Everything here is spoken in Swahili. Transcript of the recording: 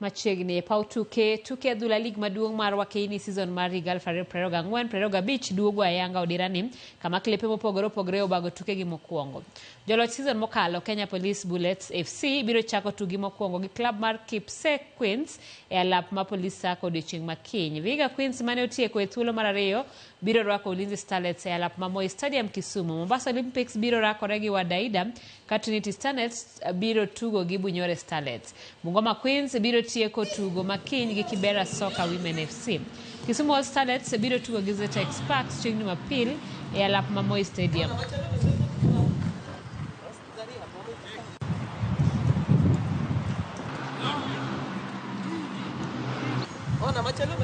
machiegni pau tuke adhula lig maduong' mar Wakeini season mar higa 2024-2025 duogo ayanga odirani kama klepe mopogore opogore obago tukegi mokwongo. Joloch season mokalo Kenya Police Bullets FC biro chako tugi mokwongo gi club mar Kipse Queens e alap ma Police Sacco odiochieng' makiny. Vihiga Queens mane otieko e thuolo mar ariyo biro rwako Ulinzi Starlets e alap ma Moi Stadium Kisumu. Mombasa Olympics biro rakore gi Wadaida ka Trinity Starlets biro tugo gi Bunyore Starlets. Bungoma Queens biro tieko tugo makiny gi Kibera Soccer Women FC. Kisumu All Starlets biro tugo gi Zetex Sparks chieng' Jumapil e alap ma Moi Stadium. Oh, nama chalo